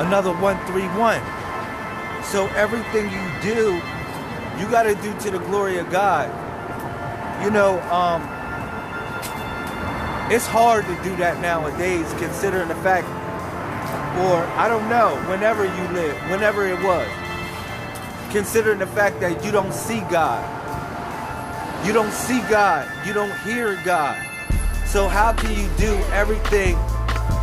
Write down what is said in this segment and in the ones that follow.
Another 131. So everything you do, you got to do to the glory of God. You know, it's hard to do that nowadays, considering the fact, or I don't know, whenever you live, whenever it was, considering the fact that you don't see God. You don't see God. You don't hear God. So how can you do everything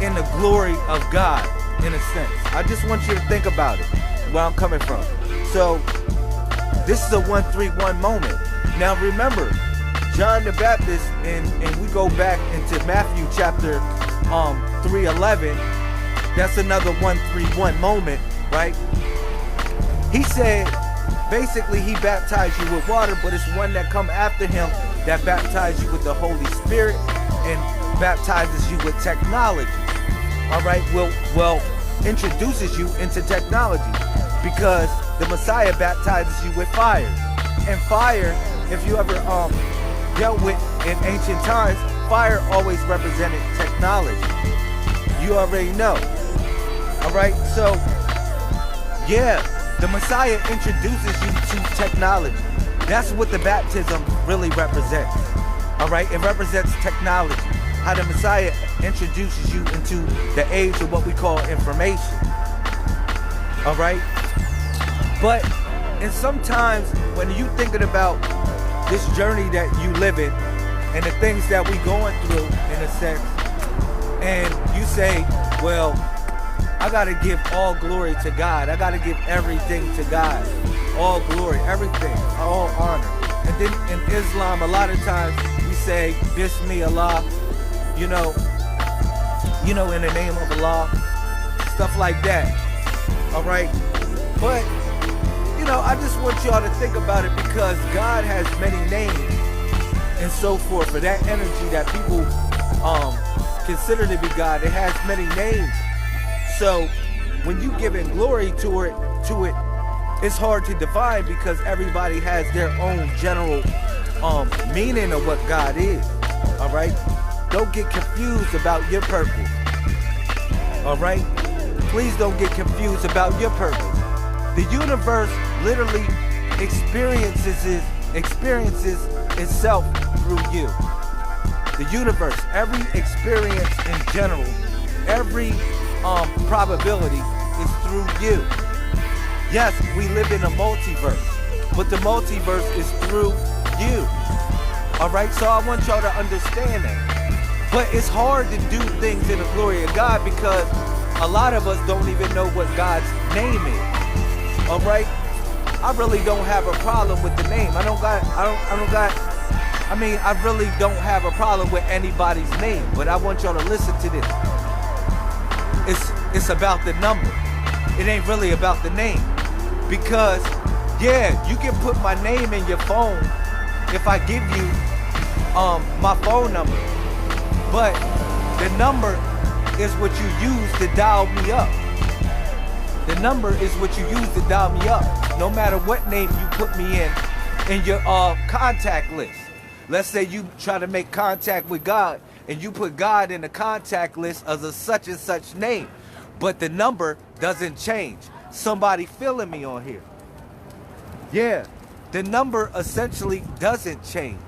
in the glory of God, in a sense? I just want you to think about it, where I'm coming from. So this is a 131 moment. Now remember, John the Baptist, and we go back into Matthew chapter 3:11. That's another 131 moment, right? He said, basically, he baptized you with water, but it's one that come after him that baptizes you with the Holy Spirit and baptizes you with technology. All right, well, introduces you into technology, because the Messiah baptizes you with fire. And fire, if you ever dealt with in ancient times, fire always represented technology. You already know. All right, so yeah, the Messiah introduces you to technology. That's what the baptism really represents. All right, it represents technology. How the Messiah introduces you into the age of what we call information. All right, and sometimes when you thinking about this journey that you live in and the things that we going through, in a sense, and you say, well, I got to give all glory to God. I got to give everything to God. All glory, everything, all honor. And then in Islam, a lot of times we say, Bismillah, you know, in the name of Allah, stuff like that. All right. But, you know, I just want y'all to think about it, because God has many names and so forth. For that energy that people consider to be God, it has many names. So when you giving glory to it, it's hard to define, because everybody has their own general meaning of what God is. All right, don't get confused about your purpose. All right, please don't get confused about your purpose. The universe literally experiences itself through you. The universe, every experience in general, every probability is through you. Yes, we live in a multiverse, but the multiverse is through you. All right, so I want y'all to understand that. But it's hard to do things in the glory of God, because a lot of us don't even know what God's name is. All right, I really don't have a problem with the name. I really don't have a problem with anybody's name, but I want y'all to listen to this. It's about the number. It ain't really about the name. Because, yeah, you can put my name in your phone if I give you my phone number. But the number is what you use to dial me up. The number is what you use to dial me up. No matter what name you put me in your contact list. Let's say you try to make contact with God, and you put God in the contact list as a such and such name, but the number doesn't change. Somebody feeling me on here? Yeah, the number essentially doesn't change.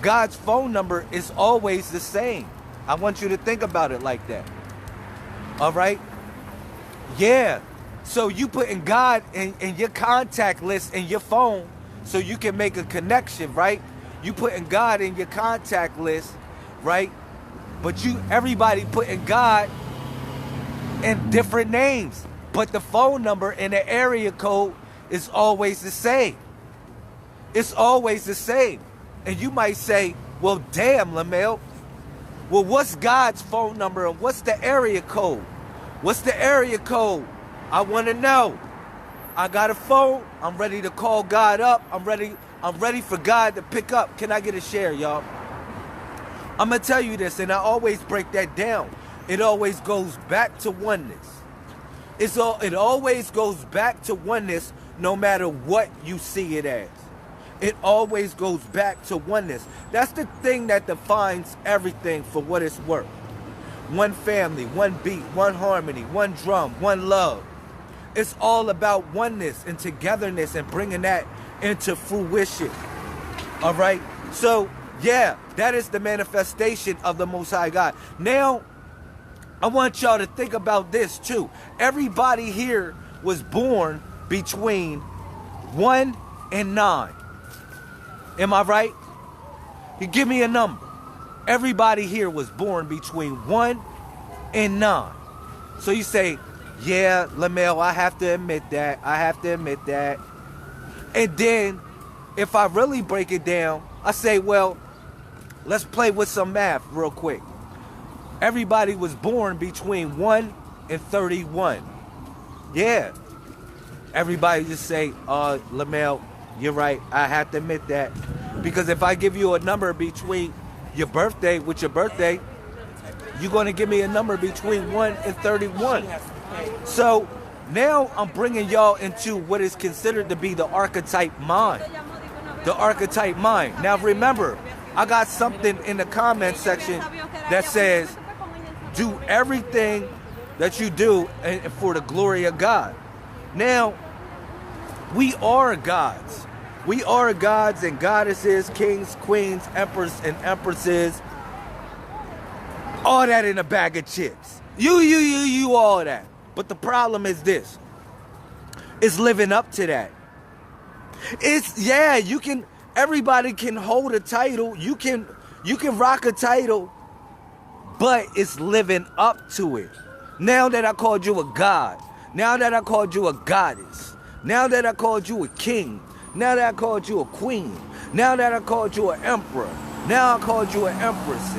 God's phone number is always the same. I want you to think about it like that. All right? Yeah. So you putting God in your contact list in your phone so you can make a connection, right? You putting God in your contact list, right? But everybody putting God in different names. But the phone number and the area code is always the same. It's always the same. And you might say, well, damn, Lamel. Well, what's God's phone number and what's the area code? What's the area code? I want to know. I got a phone. I'm ready to call God up. I'm ready for God to pick up. Can I get a share, y'all? I'm going to tell you this, and I always break that down. It always goes back to oneness. It always goes back to oneness, no matter what you see it as. It always goes back to oneness. That's the thing that defines everything for what it's worth. one family, one beat, one harmony, one drum, one love. It's all about oneness and togetherness and bringing that into fruition. All right? So, yeah, that is the manifestation of the Most High God. Now, I want y'all to think about this too. Everybody here was born between 1 and 9. Am I right? You give me a number. Everybody here was born between 1 and 9. So you say, yeah, Lamel, I have to admit that. I have to admit that. And then, if I really break it down, I say, well, let's play with some math real quick. Everybody was born between 1 and 31. Yeah. Everybody just say, Lamel, you're right. I have to admit that. Because if I give you a number between your birthday, with your birthday, you're going to give me a number between 1 and 31. So now I'm bringing y'all into what is considered to be the archetype mind. The archetype mind. Now remember, I got something in the comment section that says, do everything that you do for the glory of God. Now, we are gods. We are gods and goddesses, kings, queens, emperors, and empresses. All that in a bag of chips. You, all that. But the problem is this. It's living up to that. Everybody can hold a title. You can rock a title, but it's living up to it. Now that I called you a god, now that I called you a goddess, now that I called you a king, now that I called you a queen, now that I called you an emperor, now I called you an empress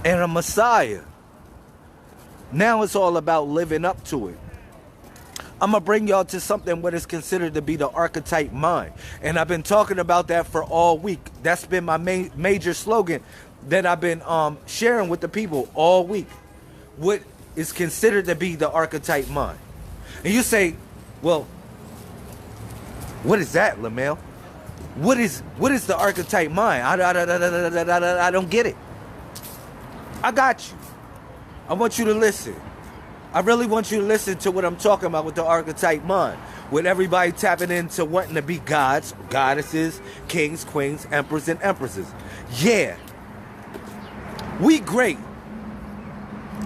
and a messiah. Now it's all about living up to it. I'm going to bring y'all to something what is considered to be the archetype mind. And I've been talking about that for all week. That's been my major slogan that I've been sharing with the people all week. What is considered to be the archetype mind. And you say, well, what is that, Lamel? What is the archetype mind? I don't get it. I got you. I want you to listen. I really want you to listen to what I'm talking about with the archetype mind. With everybody tapping into wanting to be gods, goddesses, kings, queens, emperors, and empresses. Yeah. We great.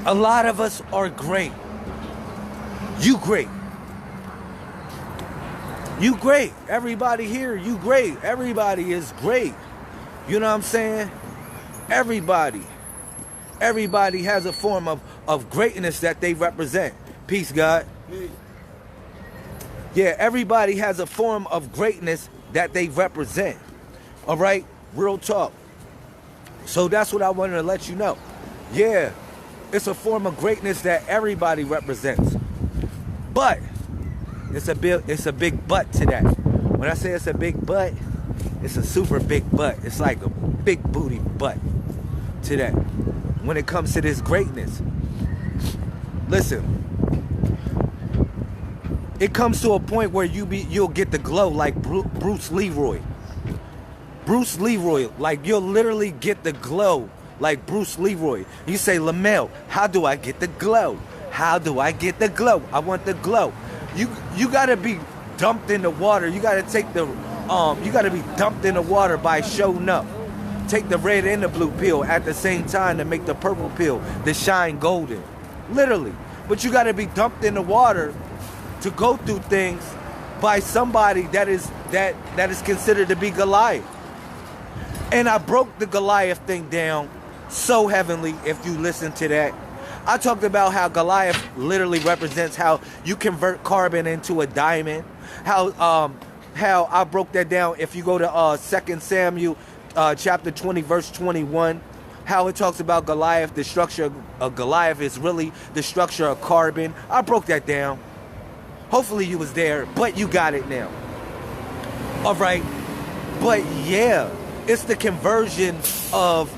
A lot of us are great. You great. You great. Everybody here, you great. Everybody is great. You know what I'm saying? Everybody has a form of greatness that they represent. Peace, God. Peace. Yeah, everybody has a form of greatness that they represent. All right? Real talk. So that's what I wanted to let you know. Yeah, it's a form of greatness that everybody represents. But it's a big but to that. When I say it's a big but, it's a super big but. It's like a big booty butt to that. When it comes to this greatness, listen, it comes to a point where you'll get the glow like Bruce Leroy. Bruce Leroy, like you'll literally get the glow like Bruce Leroy. You say, Lamel, how do I get the glow? How do I get the glow? I want the glow. You gotta be dumped in the water. You gotta take the you gotta be dumped in the water by showing up. Take the red and the blue pill at the same time to make the purple pill to shine golden. Literally. But you gotta be dumped in the water to go through things by somebody that is considered to be Goliath. And I broke the Goliath thing down so heavenly if you listen to that. I talked about how Goliath literally represents how you convert carbon into a diamond. How I broke that down if you go to 2 Samuel chapter 20 verse 21. How it talks about Goliath, the structure of Goliath is really the structure of carbon. I broke that down. Hopefully you was there, but you got it now. All right. But yeah, it's the conversion of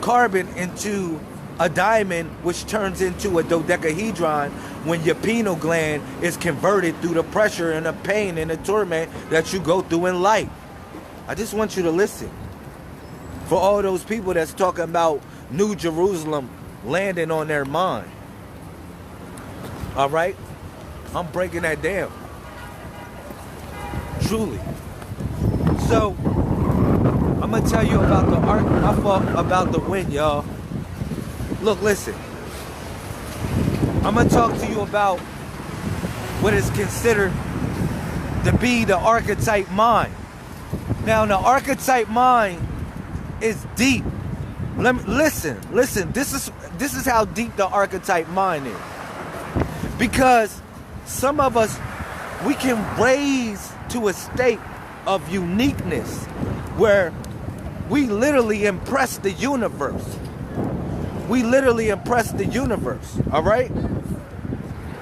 carbon into a diamond, which turns into a dodecahedron when your pineal gland is converted through the pressure and the pain and the torment that you go through in life. I just want you to listen. For all those people that's talking about New Jerusalem landing on their mind. All right? I'm breaking that down. Truly. So, I'm going to tell you about the art, about the wind, y'all. Look, listen. I'm going to talk to you about what is considered to be the archetype mind. Now, the archetype mind is deep. Listen. This is how deep the archetype mind is. Because some of us, we can raise to a state of uniqueness where we literally impress the universe. We literally impress the universe. All right?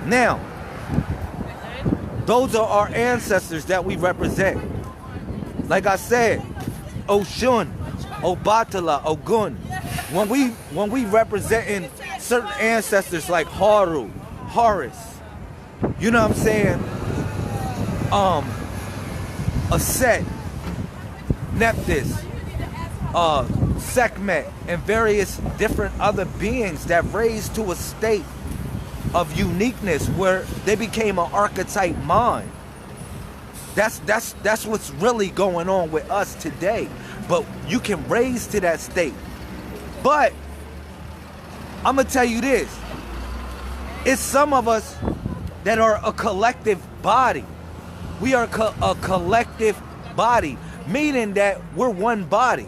Now, those are our ancestors that we represent. Like I said, Oshun, Obatala, Ogun. When we representing certain ancestors like Haru, Horus, you know what I'm saying? Aset, Nephthys, Sekhmet, and various different other beings that raised to a state of uniqueness where they became an archetype mind. That's what's really going on with us today. But you can raise to that state. But I'm gonna tell you this. It's some of us that are a collective body. We are a collective body, meaning that we're one body.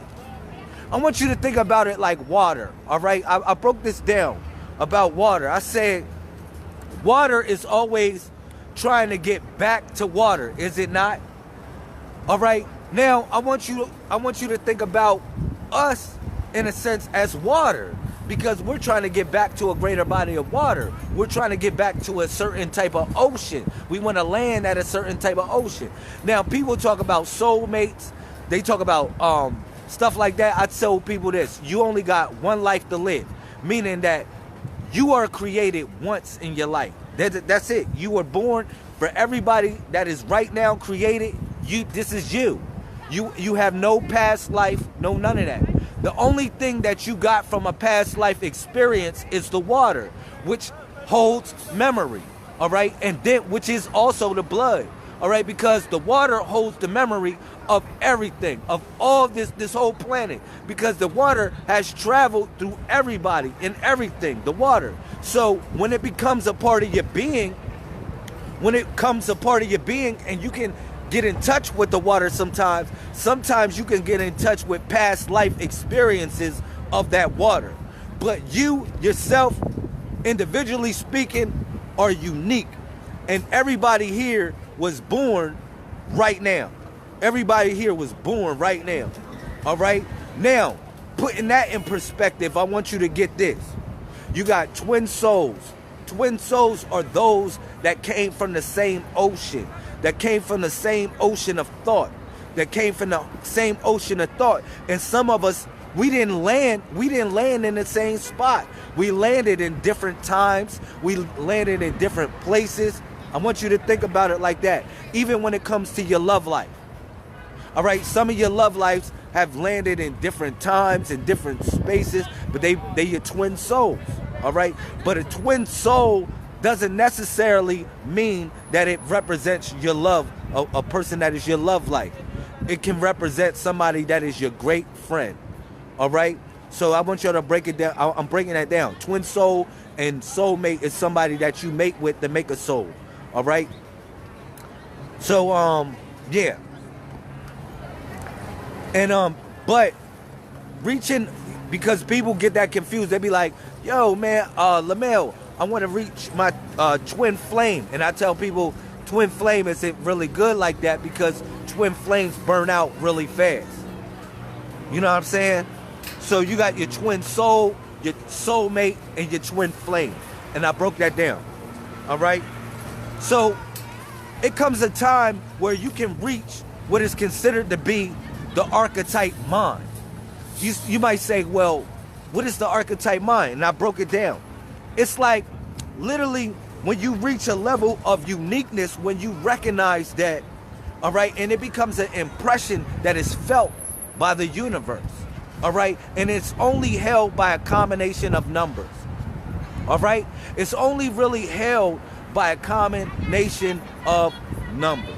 I want you to think about it like water, all right? I broke this down about water. I said water is always trying to get back to water, is it not? All right. Now I want you to think about us in a sense as water, because we're trying to get back to a greater body of water. We're trying to get back to a certain type of ocean. We want to land at a certain type of ocean. Now people talk about soulmates. They talk about stuff like that. I tell people this: you only got one life to live, meaning that you are created once in your life. That's it. You were born. For everybody that is right now created, this is you. You have no past life, no none of that. The only thing that you got from a past life experience is the water, which holds memory, all right? And then, which is also the blood, all right? Because the water holds the memory of everything, of all this whole planet, because the water has traveled through everybody and everything, the water. So when it becomes a part of your being, and you can get in touch with the water sometimes you can get in touch with past life experiences of that water. But you yourself, individually speaking, are unique. And everybody here was born right now. Everybody here was born right now. All right? Now, putting that in perspective, I want you to get this. You got twin souls. Twin souls are those that came from the same ocean, that came from the same ocean of thought, And some of us, we didn't land in the same spot. We landed in different times. We landed in different places. I want you to think about it like that. Even when it comes to your love life. All right, some of your love lives have landed in different times, in different spaces, but they're your twin souls. All right, but a twin soul doesn't necessarily mean that it represents your love, a person that is your love life. It can represent somebody that is your great friend. All right, so I want you to break it down. I'm breaking that down. Twin soul and soulmate is somebody that you mate with to make a soul. All right, so yeah, and but reaching, because people get that confused. They be like, yo, man, Lamel, I want to reach my twin flame. And I tell people twin flame isn't really good like that, because twin flames burn out really fast. You know what I'm saying? So you got your twin soul, your soulmate, and your twin flame. And I broke that down. All right? So it comes a time where you can reach what is considered to be the archetype mind. You might say, well, what is the archetype mind? And I broke it down. It's like literally when you reach a level of uniqueness, when you recognize that, all right, and it becomes an impression that is felt by the universe. All right? And it's only held by a combination of numbers. All right? It's only really held by a combination of numbers.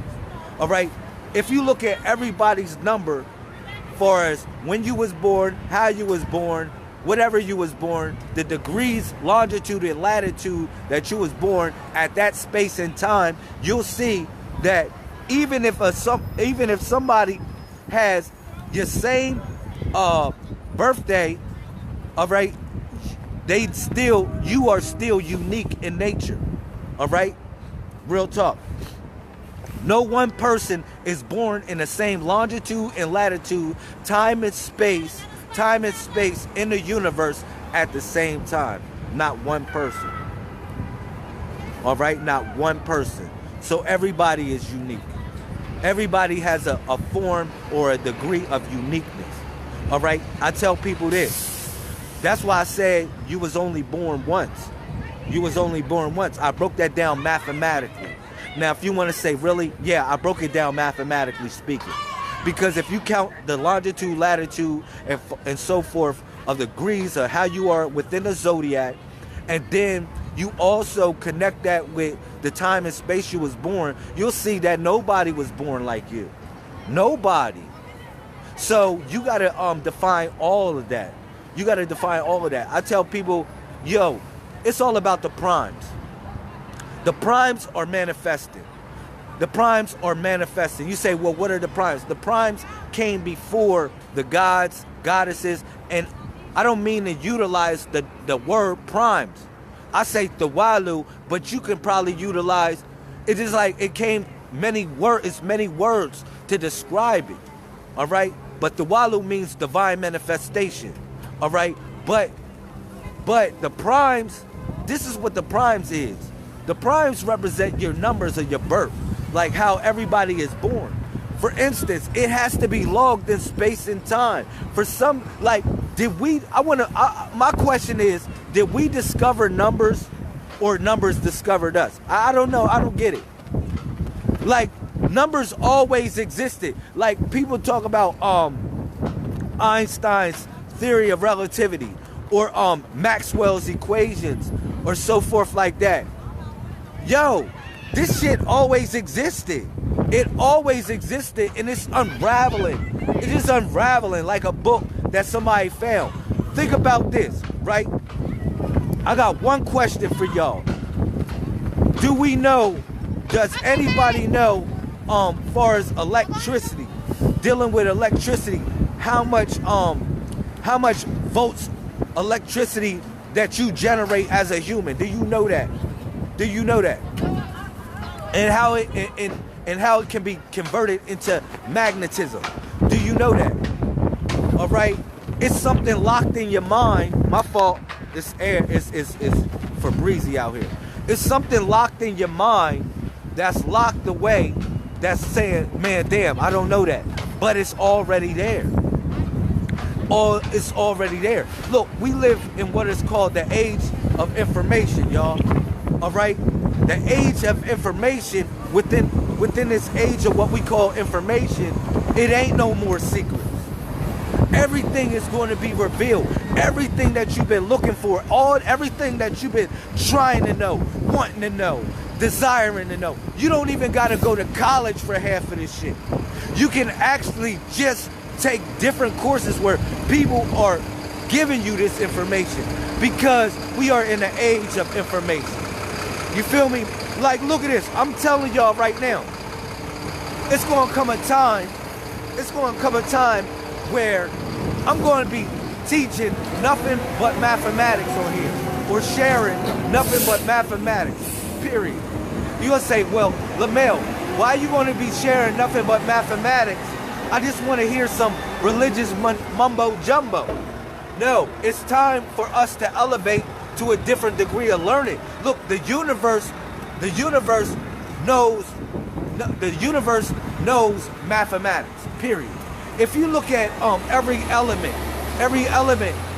All right? If you look at everybody's number, far as when you was born, how you was born, whatever you was born, the degrees, longitude, and latitude that you was born at that space and time, you'll see that even if somebody has your same birthday, all right, you are still unique in nature. All right? Real talk. No one person is born in the same longitude and latitude, time and space in the universe at the same time. Not one person. All right? Not one person. So everybody is unique. Everybody has a form or a degree of uniqueness. All right? I tell people this. That's why I said you was only born once. You was only born once. I broke that down mathematically. Now, if you want to say, really? Yeah, I broke it down mathematically speaking. Because if you count the longitude, latitude, and so forth of degrees of how you are within the zodiac, and then you also connect that with the time and space you was born, you'll see that nobody was born like you. Nobody. So you got to define all of that. You got to define all of that. I tell people, yo, it's all about the primes. The primes are manifesting. The primes are manifesting. You say, well, what are the primes? The primes came before the gods, goddesses, and I don't mean to utilize the word primes. I say the Walu, but you can probably utilize, it is like it came many words to describe it. All right? But the Walu means divine manifestation. All right? But the primes, this is what the primes is. The primes represent your numbers of your birth, like how everybody is born. For instance, it has to be logged in space and time. For some, like, my question is, did we discover numbers or numbers discovered us? I don't know. I don't get it. Like, numbers always existed. Like, people talk about Einstein's theory of relativity or Maxwell's equations or so forth like that. Yo, this shit always existed. It always existed, and it's unraveling. It is unraveling like a book that somebody found. Think about this, right? I got one question for y'all. Does anybody know, far as electricity, dealing with electricity, how much volts electricity that you generate as a human? Do you know that? Do you know that? And how it can be converted into magnetism. Do you know that? All right? It's something locked in your mind. My fault. This air is for breezy out here. It's something locked in your mind that's locked away that's saying, man, damn, I don't know that. But it's already there. It's already there. Look, we live in what is called the age of information, y'all. All right? The age of information, within this age of what we call information, it ain't no more secrets. Everything is going to be revealed. Everything that you've been looking for, everything that you've been trying to know, wanting to know, desiring to know. You don't even got to go to college for half of this shit. You can actually just take different courses where people are giving you this information because we are in the age of information. You feel me? Like, look at this. I'm telling y'all right now. It's going to come a time where I'm going to be teaching nothing but mathematics on here. Or sharing nothing but mathematics. Period. You're going to say, well, Lamel, why are you going to be sharing nothing but mathematics? I just want to hear some religious mumbo jumbo. No, it's time for us to elevate to a different degree of learning. Look, the universe knows mathematics, period. If you look at every element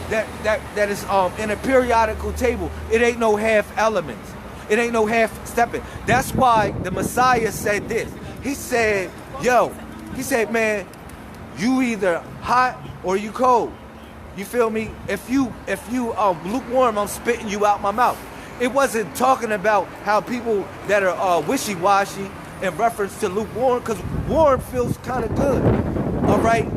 that is in a periodical table, it ain't no half elements. It ain't no half stepping. That's why the Messiah said this. He said, man, you either hot or you cold. You feel me? If you lukewarm, I'm spitting you out my mouth. It wasn't talking about how people that are wishy-washy in reference to lukewarm, because warm feels kind of good, all right?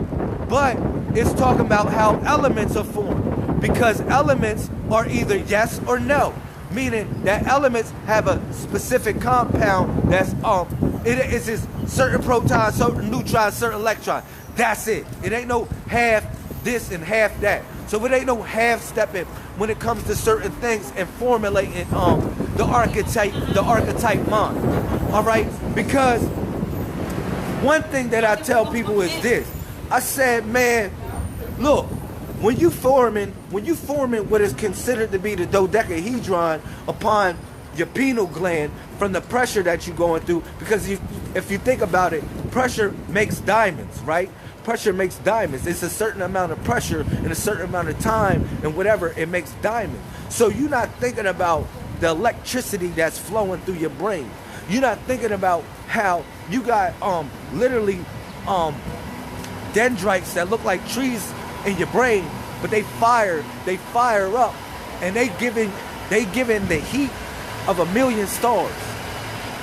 But it's talking about how elements are formed, because elements are either yes or no, meaning that elements have a specific compound that's it is just certain protons, certain neutrons, certain electrons. That's it. It ain't no half this and half that. So it ain't no half stepping when it comes to certain things and formulating the archetype mind. All right? Because one thing that I tell people is this. I said, man, look, when you forming what is considered to be the dodecahedron upon your pineal gland from the pressure that you're going through, because if you think about it, pressure makes diamonds, right? Pressure makes diamonds. It's a certain amount of pressure in a certain amount of time and whatever, it makes diamonds. So you're not thinking about the electricity that's flowing through your brain. You're not thinking about how you got literally dendrites that look like trees in your brain, but they fire up, and they giving the heat of 1,000,000 stars.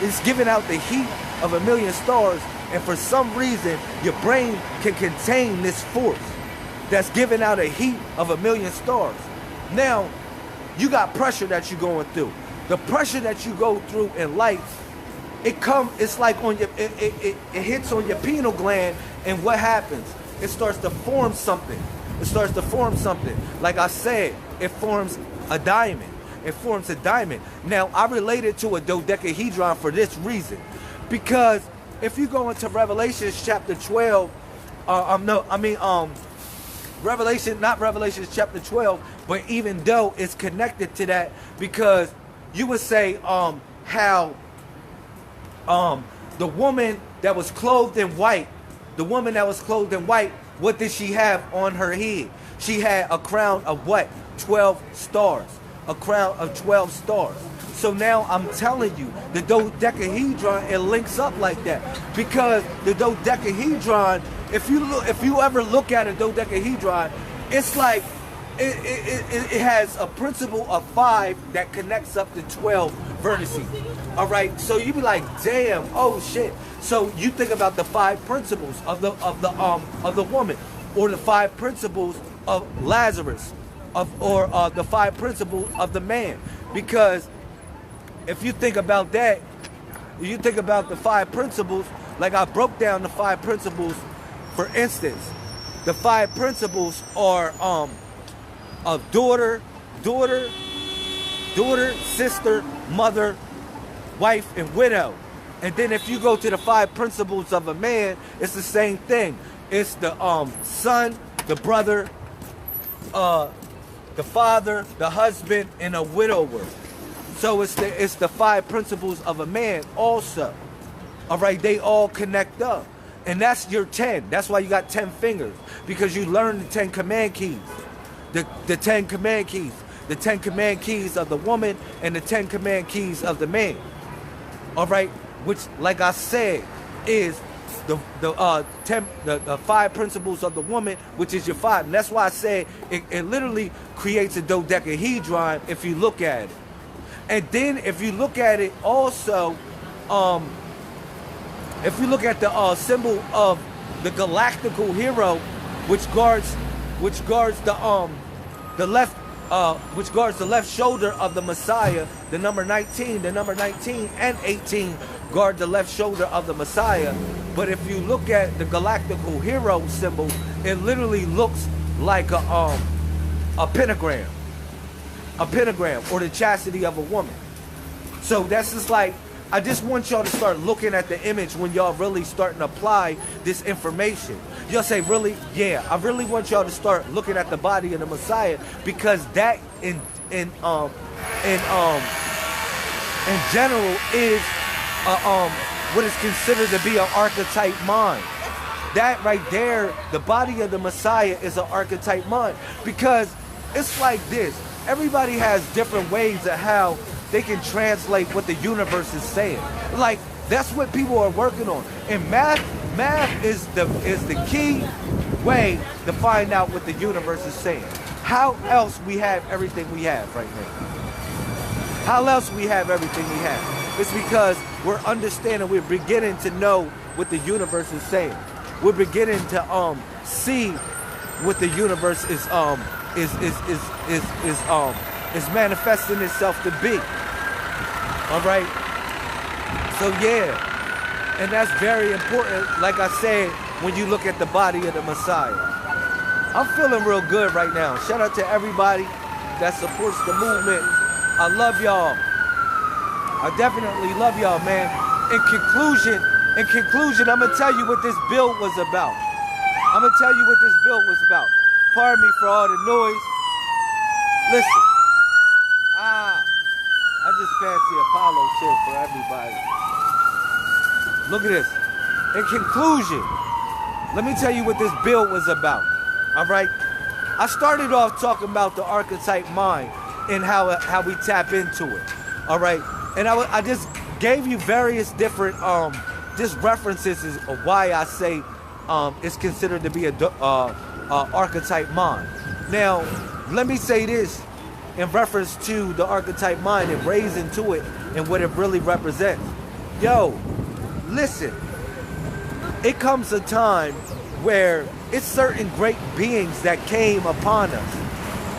It's giving out the heat of 1,000,000 stars. And for some reason, your brain can contain this force that's giving out a heat of 1,000,000 stars. Now, you got pressure that you're going through. The pressure that you go through in life, it's like on your, it hits on your pineal gland, and what happens? It starts to form something. It starts to form something. Like I said, it forms a diamond. It forms a diamond. Now, I relate it to a dodecahedron for this reason, because if you go into Revelation chapter 12, Revelation chapter 12, but even though it's connected to that, because you would say how the woman that was clothed in white, what did she have on her head? She had a crown of what? 12 stars. A crown of 12 stars. So now I'm telling you, the dodecahedron, it links up like that, because the dodecahedron, if you ever look at a dodecahedron, it's like it has a principle of 5 that connects up to 12 vertices. All right, so you be like, damn, oh shit. So you think about the 5 principles of the woman, or the 5 principles of Lazarus, or the 5 principles of the man, because if you think about that, you think about the 5 principles, like I broke down the 5 principles. For instance, the 5 principles are of daughter, sister, mother, wife, and widow. And then if you go to the 5 principles of a man, it's the same thing. It's the son, the brother, the father, the husband, and a widower. So it's the 5 principles of a man also. All right, they all connect up. And that's your 10. That's why you got 10 fingers, because you learn the 10 command keys. The 10 command keys. The 10 command keys of the woman and the 10 command keys of the man. All right, which, like I said, is the 5 principles of the woman, which is your 5. And that's why I say it literally creates a dodecahedron if you look at it. And then if you look at it also, if you look at the symbol of the galactical hero, which guards the left shoulder of the Messiah, the number 19 and 18 guard the left shoulder of the Messiah. But if you look at the galactical hero symbol, it literally looks like a pentagram. A pentagram, or the chastity of a woman. So that's just like, I just want y'all to start looking at the image when y'all really starting to apply this information. You'll say, really? Yeah, I really want y'all to start looking at the body of the Messiah, because that in general is what is considered to be an archetype mind. That right there, the body of the Messiah, is an archetype mind, because it's like this. Everybody has different ways of how they can translate what the universe is saying. Like, that's what people are working on. And math is the key way to find out what the universe is saying. How else we have everything we have right now? How else we have everything we have? It's because we're understanding, we're beginning to know what the universe is saying. We're beginning to see what the universe is manifesting itself to be. All right. So yeah, and that's very important. Like I said, when you look at the body of the Messiah, I'm feeling real good right now. Shout out to everybody that supports the movement. I love y'all. I definitely love y'all, man. In conclusion, I'm gonna tell you what this build was about. Pardon me for all the noise. Listen. I just fancy Apollo shit for everybody. Look at this. In conclusion, let me tell you what this build was about. All right? I started off talking about the archetype mind and how we tap into it. All right? And I just gave you various different just references of why I say it's considered to be a archetype mind. Now, let me say this in reference to the archetype mind and raise into it and what it really represents. Yo, listen, it comes a time where it's certain great beings that came upon us.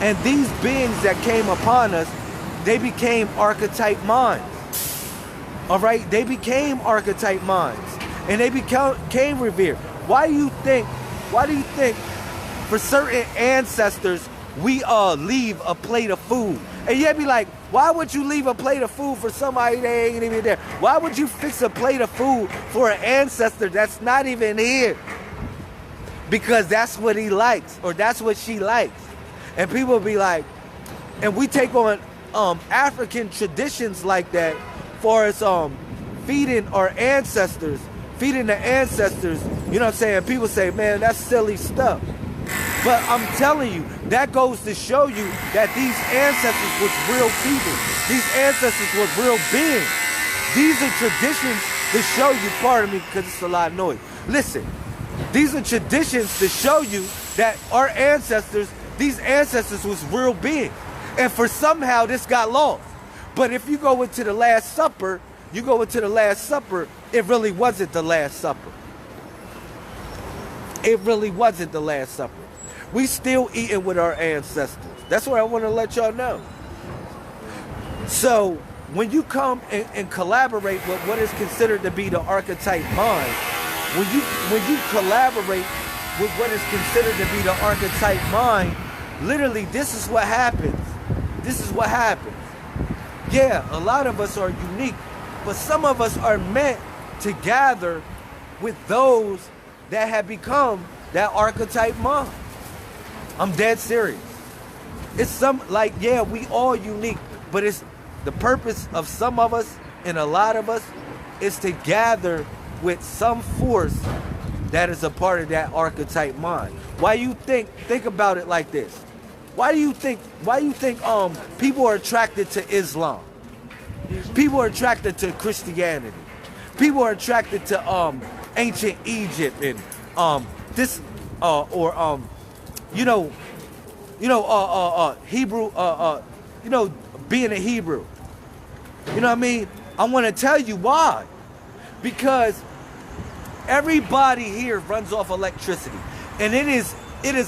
And these beings that came upon us, they became archetype minds. All right? They became archetype minds. And they became revered. Why do you think for certain ancestors, we leave a plate of food? And you'd be like, why would you leave a plate of food for somebody that ain't even there? Why would you fix a plate of food for an ancestor that's not even here? Because that's what he likes, or that's what she likes. And people be like, and we take on African traditions like that for us feeding our ancestors, feeding the ancestors. You know what I'm saying? People say, man, that's silly stuff. But I'm telling you, that goes to show you that these ancestors was real people. These ancestors was real beings. These are traditions to show you, pardon me, because it's a lot of noise. Listen, these are traditions to show you that our ancestors, these ancestors was real beings. And for somehow this got lost. But if you go into the Last Supper, it really wasn't the Last Supper. It really wasn't the Last Supper. We still eating with our ancestors. That's what I want to let y'all know. So when you come and collaborate with what is considered to be the archetype mind, when you collaborate with what is considered to be the archetype mind, literally this is what happens. Yeah, a lot of us are unique, but some of us are meant to gather with those that have become that archetype mind. I'm dead serious. It's we all unique, but it's the purpose of some of us and a lot of us is to gather with some force that is a part of that archetype mind. Why you think about it like this? Why do you think people are attracted to Islam? People are attracted to Christianity. People are attracted to ancient Egypt and Hebrew, being a Hebrew. You know what I mean? I want to tell you why. Because everybody here runs off electricity. And it is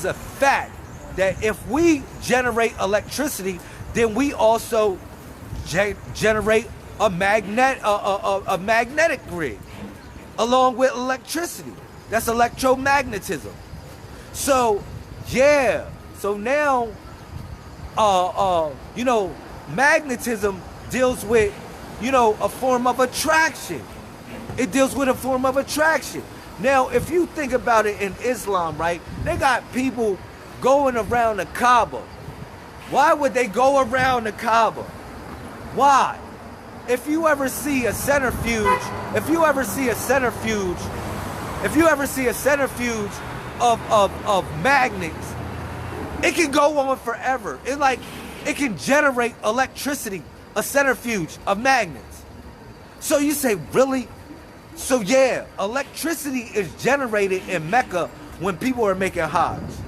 a fact that if we generate electricity, then we also generate a magnetic grid along with electricity. That's electromagnetism. So yeah. So now magnetism deals with, a form of attraction. It deals with a form of attraction. Now, if you think about it in Islam, right, they got people going around the Kaaba. Why would they go around the Kaaba? Why? If you ever see a centrifuge of magnets, it can go on forever. It can generate electricity, a centrifuge of magnets. So you say, really? So yeah, electricity is generated in Mecca when people are making highs.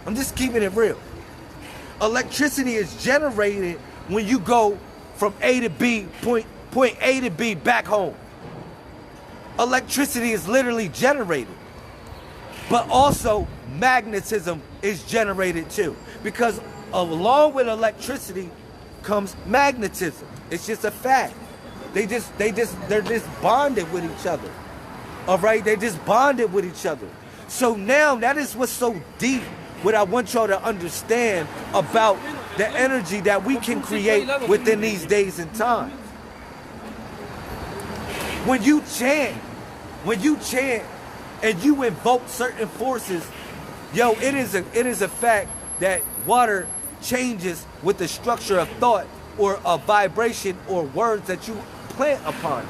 I'm just keeping it real. Electricity is generated when you go from A to B, point A to B, back home. Electricity is literally generated. But also magnetism is generated too. Because along with electricity comes magnetism. It's just a fact. They're just bonded with each other. All right, they just bonded with each other. So now that is what's so deep, what I want y'all to understand about the energy that we can create within these days and times. When you chant and you invoke certain forces, yo, it is a fact that water changes with the structure of thought or a vibration or words that you plant upon it.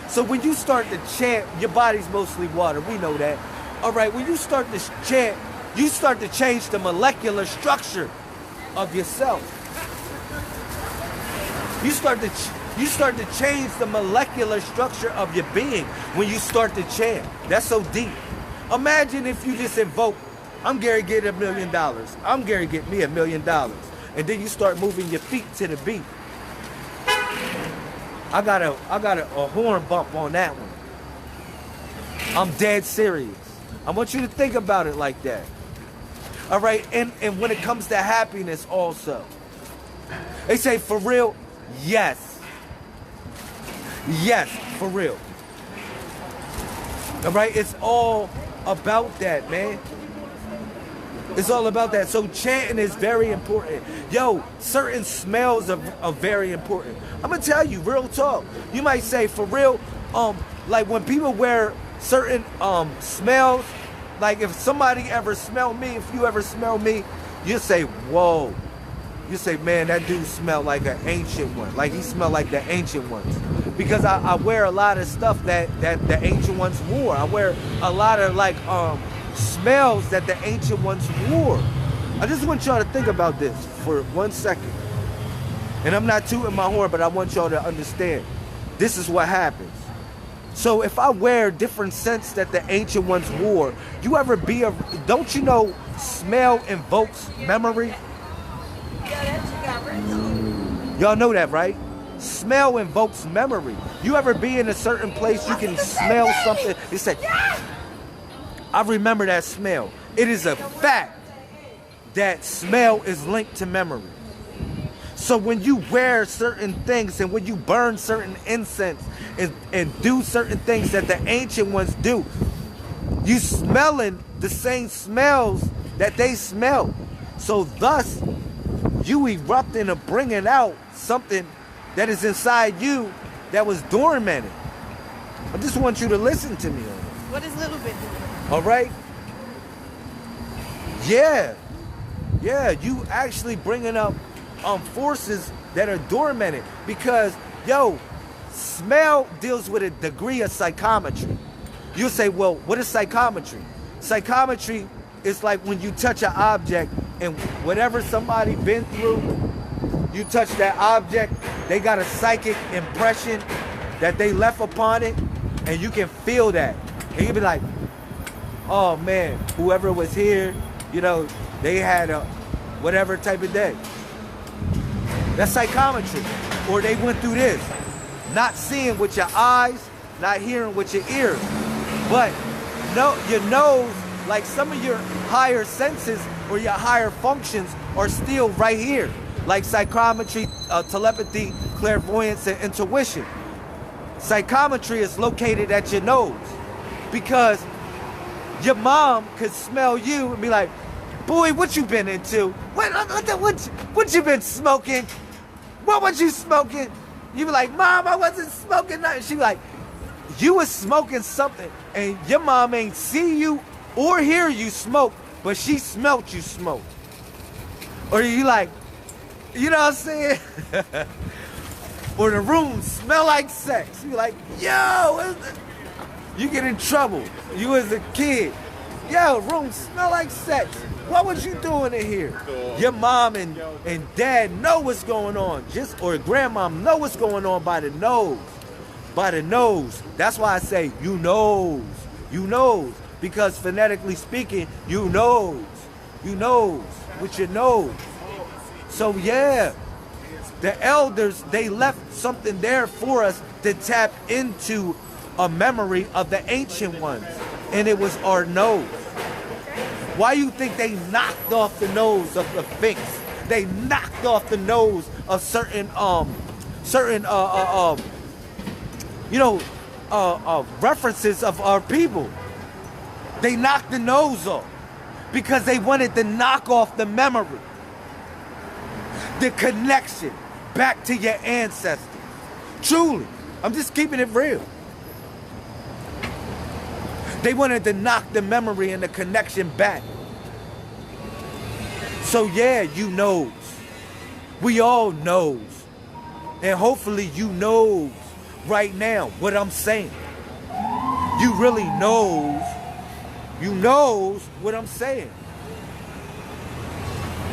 So when you start to chant, your body's mostly water, we know that. All right, when you start to chant, you start to change the molecular structure of yourself. You start to change the molecular structure of your being when you start to chant. That's so deep. Imagine if you just invoke, I'm Gary, get $1 million. I'm Gary, get me $1 million. And then you start moving your feet to the beat. I got a horn bump on that one. I'm dead serious. I want you to think about it like that. All right, and when it comes to happiness also, they say for real, yes. Yes, for real. All right, it's all about that, man. It's all about that. So chanting is very important. Yo, certain smells are very important. I'm gonna tell you, real talk. You might say, for real, like when people wear certain smells, like if somebody ever smell me, if you ever smell me, you say, whoa. You say, man, that dude smelled like an ancient one. Like he smelled like the ancient ones. Because I wear a lot of stuff that the ancient ones wore. I wear a lot of like smells that the ancient ones wore. I just want y'all to think about this for 1 second. And I'm not tooting my horn, but I want y'all to understand. This is what happens. So if I wear different scents that the ancient ones wore, don't you know smell invokes memory? Y'all know that, right? Smell invokes memory. You ever be in a certain place, you can smell something. You say, I remember that smell. It is a fact that smell is linked to memory. So when you wear certain things and when you burn certain incense and do certain things that the ancient ones do, you smelling the same smells that they smell. So thus, you erupting or bringing out something that is inside you that was dormant. I just want you to listen to me on it. What is little bit? All right? Yeah, you actually bringing up forces that are dormant, because yo, smell deals with a degree of psychometry. You'll say, well, what is psychometry? Psychometry is like when you touch an object and whatever somebody been through, you touch that object, they got a psychic impression that they left upon it, and you can feel that. And you be like, oh man, whoever was here, you know, they had a whatever type of day. That's psychometry. Or they went through this. Not seeing with your eyes, not hearing with your ears. But no, your nose, like some of your higher senses or your higher functions are still right here. Like psychometry, telepathy, clairvoyance, and intuition. Psychometry is located at your nose. Because your mom could smell you and be like, boy, what you been into? What you been smoking? What was you smoking? You be like, Mom, I wasn't smoking nothing. She be like, you was smoking something, and your mom ain't see you or hear you smoke, but she smelt you smoke. Or you like, you know what I'm saying? Or the room smell like sex. You like, yo, you get in trouble. You as a kid. Yo, room smell like sex. What was you doing in here? Your mom and dad know what's going on. Or grandmom know what's going on by the nose. By the nose. That's why I say you knows. You knows. because phonetically speaking, you knows with your nose. So yeah, the elders, they left something there for us to tap into a memory of the ancient ones, and it was our nose. Why you think they knocked off the nose of the Sphinx? They knocked off the nose of certain references of our people. They knocked the nose off because they wanted to knock off the memory, the connection back to your ancestors. Truly, I'm just keeping it real. They wanted to knock the memory and the connection back. So yeah, you knows. We all knows. And hopefully you knows right now what I'm saying. You really knows. You knows what I'm saying.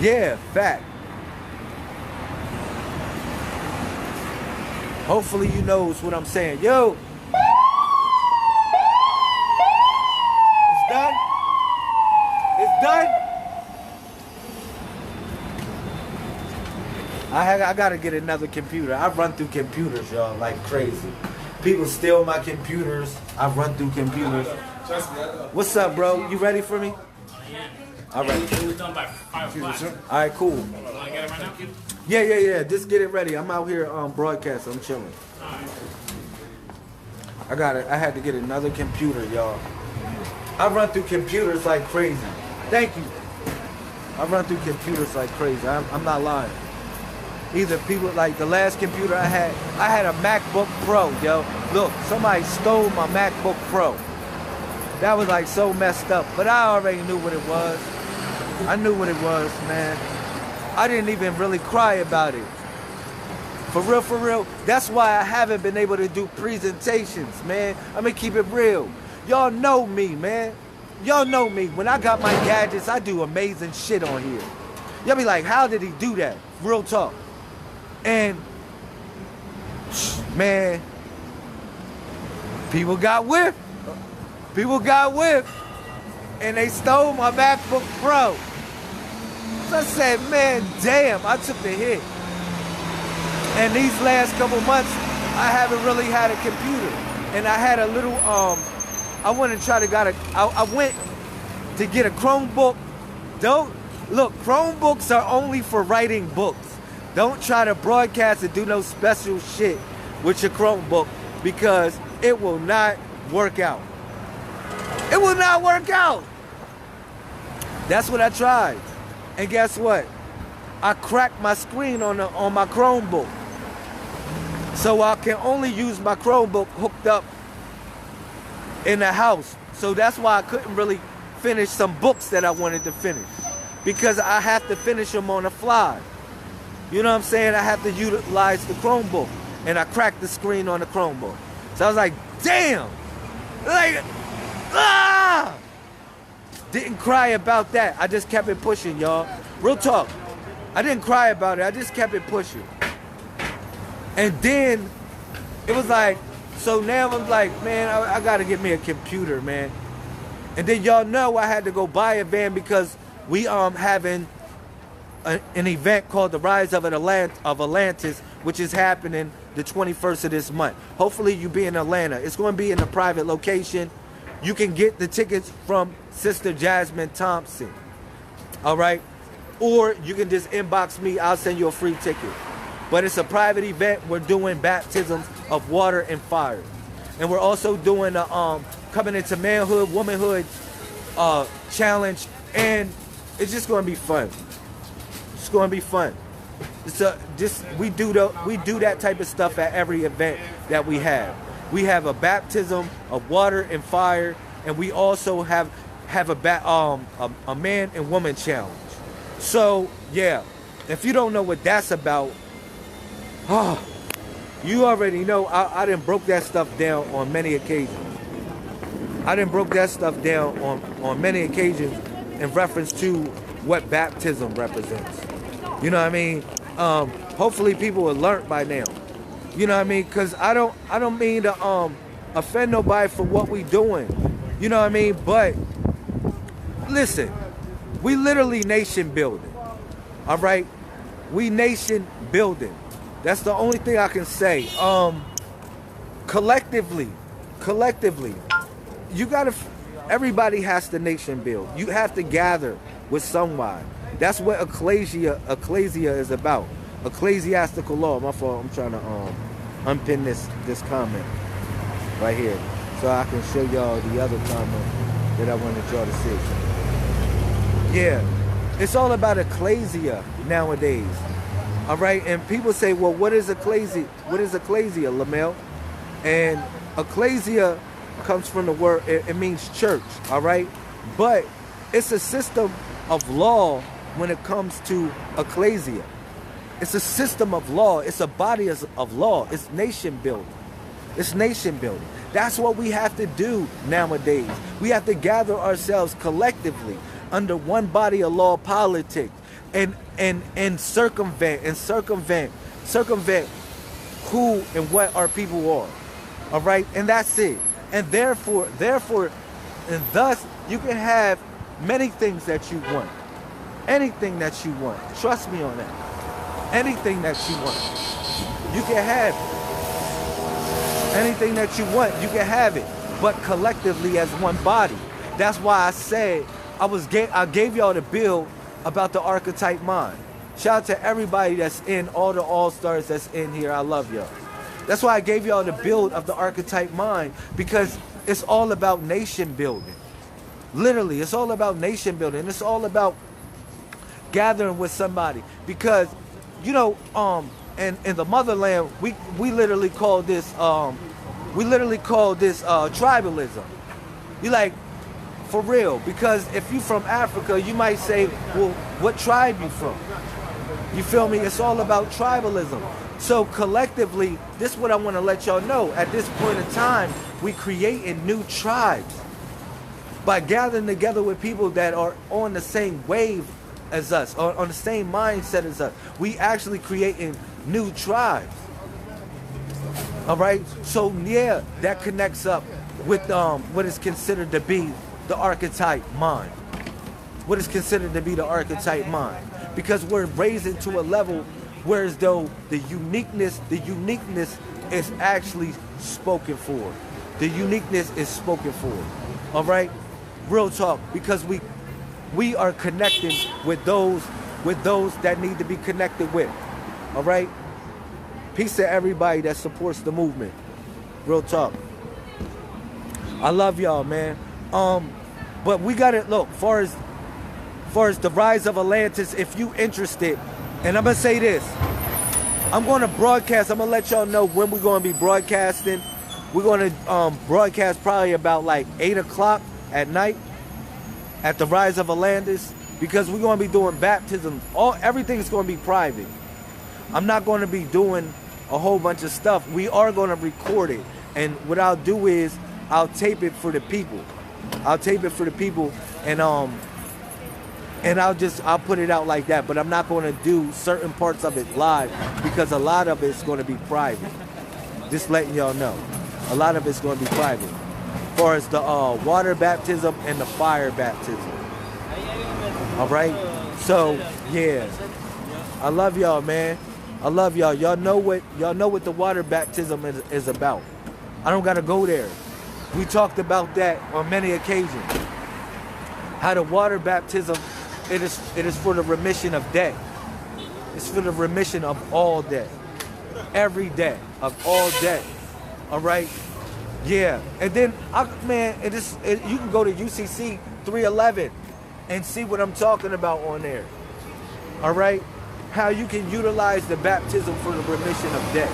Yeah, fact. Hopefully you knows what I'm saying. Yo. It's done. It's done. I gotta get another computer. I run through computers, y'all, like crazy. People steal my computers. I run through computers. What's up, bro? You ready for me? All right. It was done by 5 o'clock. All right, cool. Want to get it right now? Yeah. Just get it ready. I'm out here broadcast. I'm chilling. I got it. I had to get another computer, y'all. I run through computers like crazy. Thank you. I run through computers like crazy. I'm not lying. Either people, like the last computer I had a MacBook Pro, yo. Look, somebody stole my MacBook Pro. That was like so messed up, but I already knew what it was. I knew what it was, man. I didn't even really cry about it. For real. That's why I haven't been able to do presentations, man. I'm gonna keep it real. Y'all know me, man. Y'all know me. When I got my gadgets, I do amazing shit on here. Y'all be like, how did he do that? Real talk. And, man, people got whipped. And they stole my MacBook Pro. So I said, man, damn, I took the hit. And these last couple months, I haven't really had a computer. And I had a little, I went to get a Chromebook. Look, Chromebooks are only for writing books. Don't try to broadcast and do no special shit with your Chromebook because it will not work out. It will not work out. That's what I tried. And guess what? I cracked my screen on my Chromebook. So I can only use my Chromebook hooked up in the house. So that's why I couldn't really finish some books that I wanted to finish. Because I have to finish them on the fly. You know what I'm saying? I have to utilize the Chromebook. And I cracked the screen on the Chromebook. So I was like, damn! Like, ah! Didn't cry about that. I just kept it pushing, y'all. Real talk. I didn't cry about it. I just kept it pushing. And then it was like, so now I'm like, man, I gotta get me a computer, man. And then y'all know I had to go buy a van because we having an event called the Rise of Atlantis, which is happening the 21st of this month. Hopefully you be in Atlanta. It's going to be in a private location. You can get the tickets from Sister Jasmine Thompson. All right? Or you can just inbox me. I'll send you a free ticket. But it's a private event. We're doing baptisms of water and fire. And we're also doing a coming into manhood, womanhood challenge. And it's just going to be fun. It's going to be fun. We do that type of stuff at every event that we have. We have a baptism of water and fire, and we also have a man and woman challenge. So yeah, if you don't know what that's about, you already know. I done broke that stuff down on many occasions. On many occasions in reference to what baptism represents. You know what I mean? Hopefully people will learn by now. You know what I mean? Because I don't mean to offend nobody for what we doing. You know what I mean? But listen, we literally nation building. All right? We nation building. That's the only thing I can say. Collectively, you gotta, everybody has to nation build. You have to gather with someone. That's what ecclesia is about. Ecclesiastical law. My fault, I'm trying to unpin this comment right here so I can show y'all the other comment that I wanted y'all to see. Yeah, it's all about ecclesia nowadays. All right, and people say, well, what is ecclesia? What is ecclesia, Lamel? And ecclesia comes from the word, it means church, all right? But it's a system of law when it comes to ecclesia. It's a system of law. It's a body of law. It's nation building. It's nation building. That's what we have to do nowadays. We have to gather ourselves collectively under one body of law politic and circumvent who and what our people are. All right? And that's it. And therefore, and thus, you can have many things that you want. Anything that you want. Trust me on that. Anything that you want. You can have it. Anything that you want, you can have it. But collectively as one body. That's why I said, I gave y'all the bill about the archetype mind. Shout out to everybody that's in, all the all-stars that's in here. I love y'all. That's why I gave y'all the build of the archetype mind, because it's all about nation building. Literally, it's all about nation building. It's all about gathering with somebody. Because, you know, in the motherland, we literally call this tribalism. You like, for real, because if you from Africa, you might say, well, what tribe you from? You feel me? It's all about tribalism. So collectively, this is what I want to let y'all know. At this point in time, we creating new tribes by gathering together with people that are on the same wave as us, or on the same mindset as us. We actually creating new tribes. All right. So yeah, that connects up with what is considered to be the archetype mind. What is considered to be the archetype mind? Because we're raising to a level where as though the uniqueness is actually spoken for. The uniqueness is spoken for. All right? Real talk. Because we are connecting with those that need to be connected with. All right? Peace to everybody that supports the movement. Real talk. I love y'all, man. But we got it. Look, far as the rise of Atlantis, if you interested, and I'm gonna say this, I'm gonna broadcast. I'm gonna let y'all know when we're gonna be broadcasting. We're gonna broadcast probably about like 8 o'clock at night at the rise of Atlantis, because we're gonna be doing baptism. Everything's gonna be private. I'm not gonna be doing a whole bunch of stuff. We are gonna record it, and what I'll do is I'll tape it for the people. I'll tape it for the people, and I'll put it out like that. But I'm not going to do certain parts of it live, because a lot of it's going to be private. Just letting y'all know, a lot of it's going to be private. As far as the water baptism and the fire baptism. All right. So yeah, I love y'all, man. I love y'all. Y'all know what the water baptism is about. I don't got to go there. We talked about that on many occasions. How the water baptism, it is for the remission of debt. It's for the remission of all debt. Every debt, of all debt. All right? Yeah. And then, you can go to UCC 311 and see what I'm talking about on there. All right? How you can utilize the baptism for the remission of debt.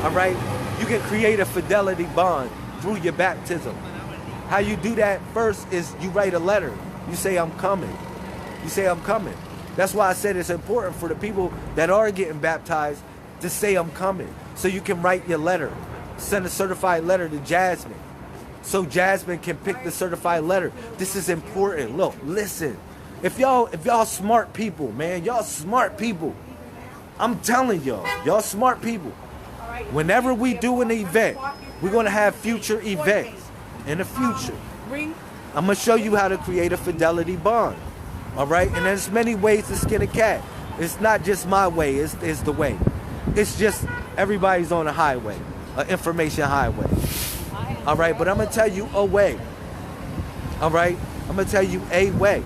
All right? You can create a fidelity bond through your baptism. How you do that first is you write a letter. You say, I'm coming. You say, I'm coming. That's why I said it's important for the people that are getting baptized to say, I'm coming. So you can write your letter. Send a certified letter to Jasmine, so Jasmine can pick the certified letter. This is important. Look, listen. If y'all smart people, man, y'all smart people. I'm telling y'all smart people. Whenever we do an event, we're going to have future events in the future. I'm going to show you how to create a fidelity bond. All right? And there's many ways to skin a cat. It's not just my way. It's the way. It's just everybody's on a highway, an information highway. All right? But I'm going to tell you a way. All right? I'm going to tell you a way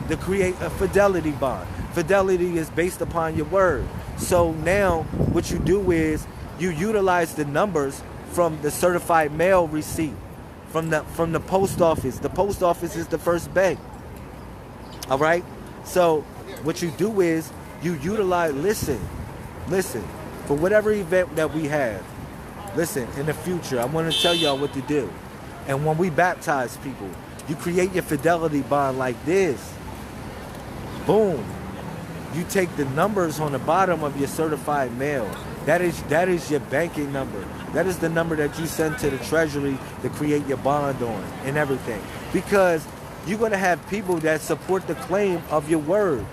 to create a fidelity bond. Fidelity is based upon your word. So now what you do is you utilize the numbers from the certified mail receipt from the post office. The post office is the first bank. All right? So what you do is you utilize, listen, for whatever event that we have, listen, in the future, I want to tell y'all what to do. And when we baptize people, you create your fidelity bond like this. Boom. You take the numbers on the bottom of your certified mail. That is your banking number. That is the number that you send to the treasury to create your bond on and everything. Because you're going to have people that support the claim of your word.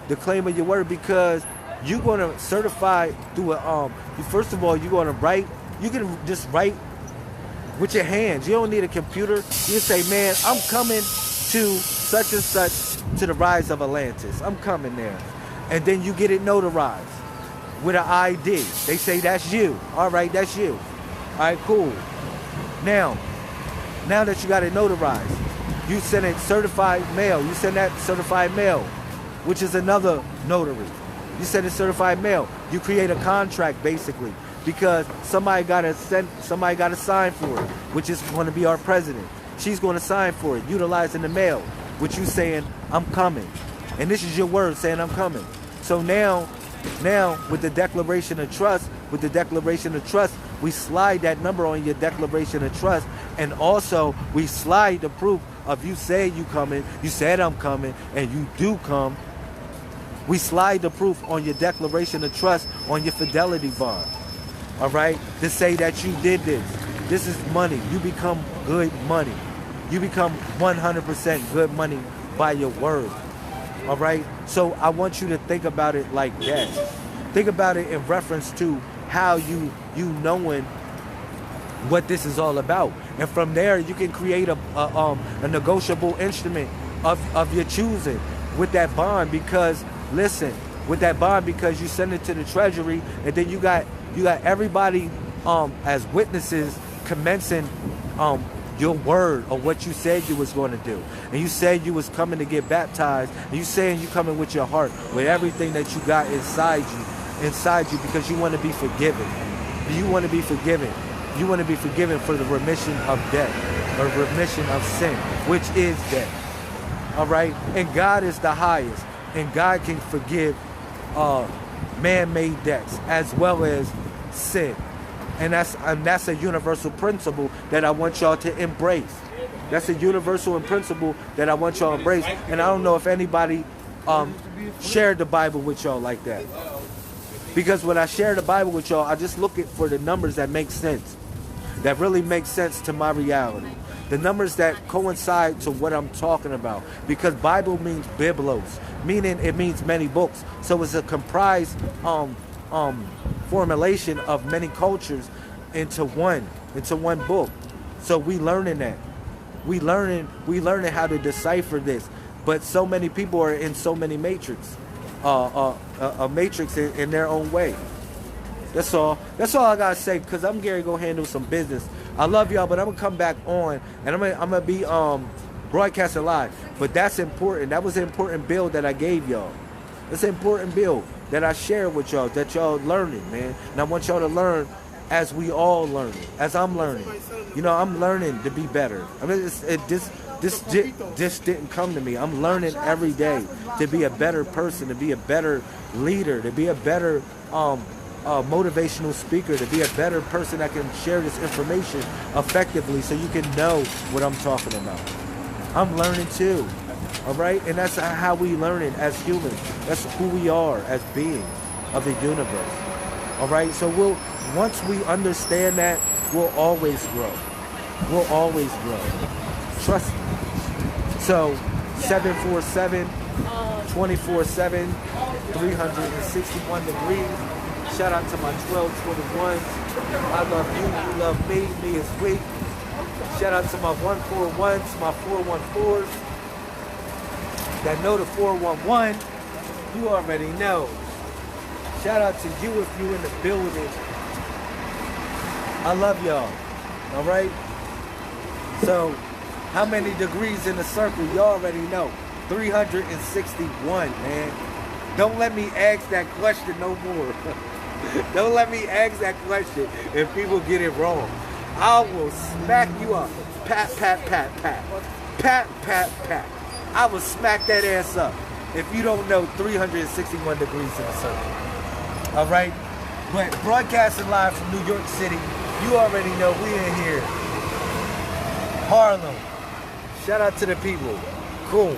The claim of your word, because you're going to certify through a, first of all, you're going to write, you can just write with your hands. You don't need a computer. You say, man, I'm coming to such and such to the rise of Atlantis. I'm coming there. And then you get it notarized with an ID. They say, that's you. All right, that's you. All right, cool. Now that you got it notarized, you send it certified mail. You send that certified mail, which is another notary. You send it certified mail. You create a contract, basically, because somebody got to sign for it, which is going to be our president. She's going to sign for it, utilizing the mail, which you saying, I'm coming. And this is your word saying, I'm coming. So now with the declaration of trust, we slide that number on your declaration of trust. And also we slide the proof of you said you coming, you said I'm coming, and you do come. We slide the proof on your declaration of trust on your fidelity bond. All right? To say that you did this. This is money. You become good money. You become 100% good money by your word. All right? So I want you to think about it like that. Think about it in reference to how you knowing what this is all about. And from there, you can create a negotiable instrument of your choosing with that bond. Because, listen, with that bond, because you send it to the treasury, and then you got everybody as witnesses commencing your word of what you said you was going to do. And you said you was coming to get baptized. And you saying you coming with your heart, with everything that you got inside you, because you want to be forgiven. You want to be forgiven. You want to be forgiven for the remission of debt, or remission of sin, which is debt. All right? And God is the highest. And God can forgive man-made debts as well as sin. And that's a universal principle that I want y'all to embrace. That's a universal principle that I want y'all to embrace. And I don't know if anybody shared the Bible with y'all like that. Because when I share the Bible with y'all, I just look for the numbers that make sense. That really make sense to my reality. The numbers that coincide to what I'm talking about. Because Bible means biblos, meaning it means many books. So it's a comprised formulation of many cultures into one book. So we learning that. We learning how to decipher this. But so many people are in so many matrix. A matrix in their own way. That's all I gotta say, because I'm Gary go handle some business. I love y'all, but I'm gonna come back on and I'm gonna be broadcasting live. But that's important. That was an important bill that I gave y'all. It's an important bill that I share with y'all, that y'all learning, man. And I want y'all to learn as we all learning, as I'm learning. You know, I'm learning to be better. I mean, this didn't come to me. I'm learning every day to be a better person, to be a better leader, to be a better motivational speaker, to be a better person that can share this information effectively so you can know what I'm talking about. I'm learning too. All right? And that's how we learn it as humans. That's who we are as beings of the universe. All right? So once we understand that, we'll always grow. We'll always grow. Trust me. So 747, 24/7, 361 degrees. Shout out to my 1221s. I love you. You love me. Me is we. Shout out to my 141s, my 414s that know the 411. You already know. Shout out to you if you in the building. I love y'all. All right? So, how many degrees in a circle? You already know. 361, man. Don't let me ask that question no more. Don't let me ask that question if people get it wrong. I will smack you up. Pat, pat, pat, pat. Pat, pat, pat. I will smack that ass up if you don't know 361 degrees in a circle. All right? But broadcasting live from New York City, you already know we in here. Harlem. Shout out to the people. Cool.